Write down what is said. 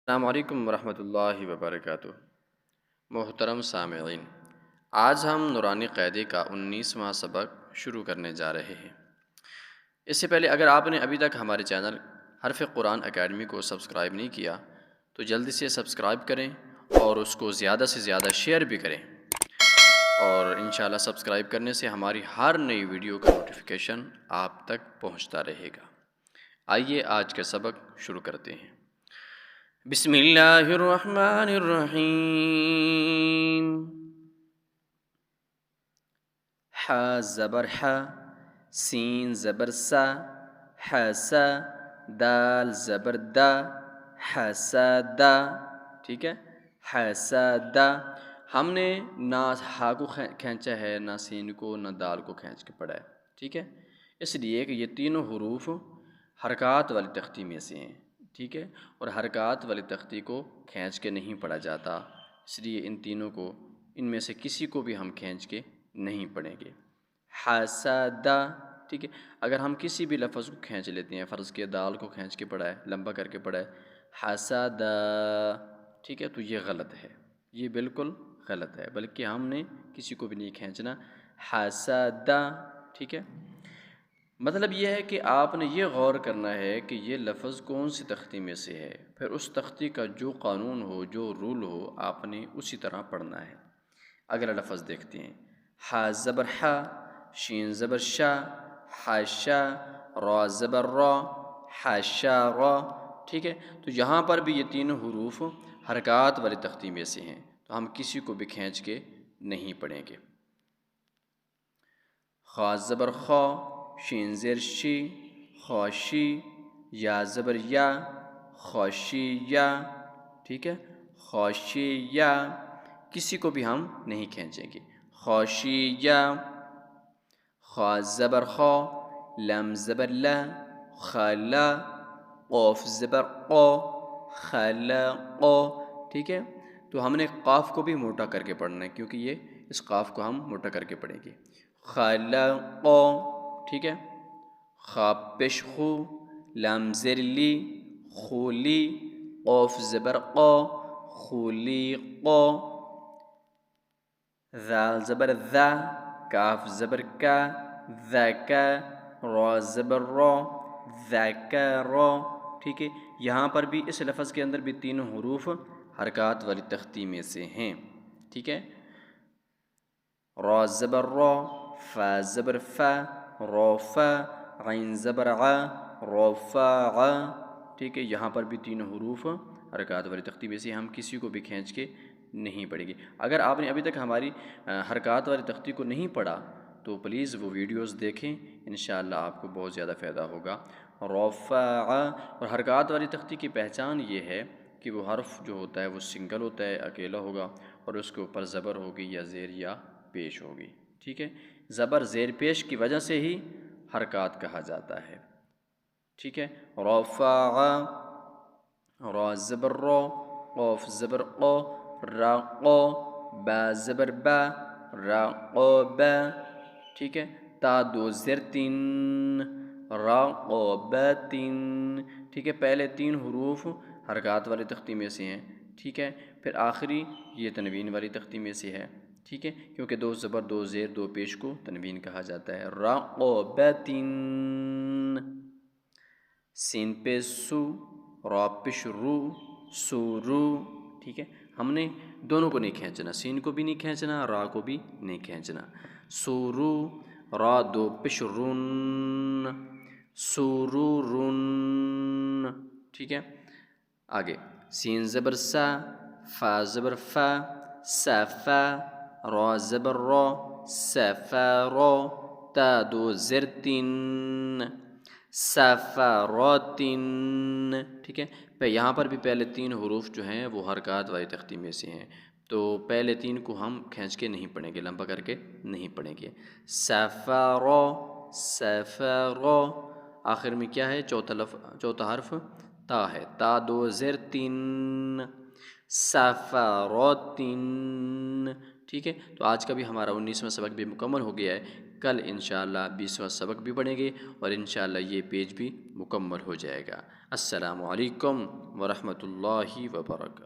السلام علیکم ورحمۃ اللہ وبرکاتہ۔ محترم سامعین، آج ہم نورانی قاعدے کا 19واں سبق شروع کرنے جا رہے ہیں۔ اس سے پہلے اگر آپ نے ابھی تک ہمارے چینل حرف قرآن اکیڈمی کو سبسکرائب نہیں کیا تو جلدی سے سبسکرائب کریں اور اس کو زیادہ سے زیادہ شیئر بھی کریں، اور انشاءاللہ سبسکرائب کرنے سے ہماری ہر نئی ویڈیو کا نوٹیفیکیشن آپ تک پہنچتا رہے گا۔ آئیے آج کا سبق شروع کرتے ہیں۔ بسم اللہ الرحمن الرحیم۔ ح زبر ح، سین زبر سا، حسا، دال زبر دا، حسدا، ٹھیک ہے، حسدا۔ ہم نے نہ ہا کو کھینچا ہے، نہ سین کو، نہ دال کو کھینچ کے پڑھا ہے، ٹھیک ہے، اس لیے کہ یہ تینوں حروف حرکات والی تختی میں سے ہیں، ٹھیک ہے، اور حرکات والی تختی کو کھینچ کے نہیں پڑھا جاتا، اس لیے ان تینوں کو، ان میں سے کسی کو بھی ہم کھینچ کے نہیں پڑھیں گے۔ حسدا، ٹھیک ہے، اگر ہم کسی بھی لفظ کو کھینچ لیتے ہیں، فرض کیا دال کو کھینچ کے پڑھا ہے، لمبا کر کے پڑھا ہے، حسدا، ٹھیک ہے، تو یہ غلط ہے، یہ بالکل غلط ہے، بلکہ ہم نے کسی کو بھی نہیں کھینچنا، حسدا، ٹھیک ہے۔ مطلب یہ ہے کہ آپ نے یہ غور کرنا ہے کہ یہ لفظ کون سی تختی میں سے ہے، پھر اس تختی کا جو قانون ہو، جو رول ہو، آپ نے اسی طرح پڑھنا ہے۔ اگلا لفظ دیکھتے ہیں، ح زبر ح، شین زبر شا، حاشا، را زبر را، حاشا را، ٹھیک ہے، تو یہاں پر بھی یہ تینوں حروف حرکات والی تختی میں سے ہیں، تو ہم کسی کو بھی کھینچ کے نہیں پڑھیں گے۔ خا زبر خا، شین زیر شی، خوشی، یا زبر یا، خوشی یا، ٹھیک ہے، خوشی یا، کسی کو بھی ہم نہیں کھینچیں گے، خوشی یا۔ خا زبر خا، لم زبر لا، خلا، قوف زبر قو، خلقو، ٹھیک ہے، تو ہم نے قاف کو بھی موٹا کر کے پڑھنا ہے، کیونکہ یہ اس قاف کو ہم موٹا کر کے پڑھیں گے، خلقو، ٹھیک ہے۔ خا پیش خو، لام زیر لی، خولی، قوف زبر قو، خلیقو، ذال زبر ذا، کاف زبر کا، ذکا، را زبر را، ذکرا، ٹھیک ہے، یہاں پر بھی اس لفظ کے اندر بھی تینوں حروف حرکات والی تختی میں سے ہیں، ٹھیک ہے، را زبر را، فا زبر فا، روفا، عین زبر ع، رفع، ٹھیک ہے، یہاں پر بھی تینوں حروف حرکات والی تختی میں سے، ہم کسی کو بھی کھینچ کے نہیں پڑھیں گے۔ اگر آپ نے ابھی تک ہماری حرکات والی تختی کو نہیں پڑھا تو پلیز وہ ویڈیوز دیکھیں، انشاءاللہ آپ کو بہت زیادہ فائدہ ہوگا۔ رفع، اور حرکات والی تختی کی پہچان یہ ہے کہ وہ حرف جو ہوتا ہے وہ سنگل ہوتا ہے، اکیلا ہوگا، اور اس کے اوپر زبر ہوگی یا زیر یا پیش ہوگی، ٹھیک ہے، زبر زیر پیش کی وجہ سے ہی حرکات کہا جاتا ہے، ٹھیک ہے۔ رفع، را زبر را، قوف زبر قو، رقو، با زبر با، رقوبا، ٹھیک ہے، تا دو زیر تین، رقوبتن، ٹھیک ہے، پہلے تین حروف حرکات والی تختی میں سے ہیں، ٹھیک ہے، پھر آخری یہ تنوین والی تختی میں سے ہے، ٹھیک ہے، کیونکہ دو زبر دو زیر دو پیش کو تنوین کہا جاتا ہے۔ رقوبتن، سین پہ سو، را پیش رو، سورو، ٹھیک ہے، ہم نے دونوں کو نہیں کھینچنا، سین کو بھی نہیں کھینچنا، را کو بھی نہیں کھینچنا، سورو، را دو پیش رن، سورورن، ٹھیک ہے، آگے، سین زبر سا، فا زبر فا، سفا، را زبر را، سفارا، تا دو زر تین، سفاراتن، ٹھیک ہے، یہاں پر بھی پہلے تین حروف جو ہیں وہ حرکات والی تختی میں سے ہیں، تو پہلے تین کو ہم کھینچ کے نہیں پڑھیں گے، لمبا کر کے نہیں پڑھیں گے، سفارا، سفارا، آخر میں کیا ہے، چوتھا حرف تا ہے، تا دو زیر تین، سفاراتن، ٹھیک ہے، تو آج کا بھی ہمارا 19واں سبق بھی مکمل ہو گیا ہے۔ کل انشاءاللہ 20واں سبق بھی پڑھیں گے اور انشاءاللہ یہ پیج بھی مکمل ہو جائے گا۔ السلام علیکم ورحمۃ اللہ وبرکاتہ۔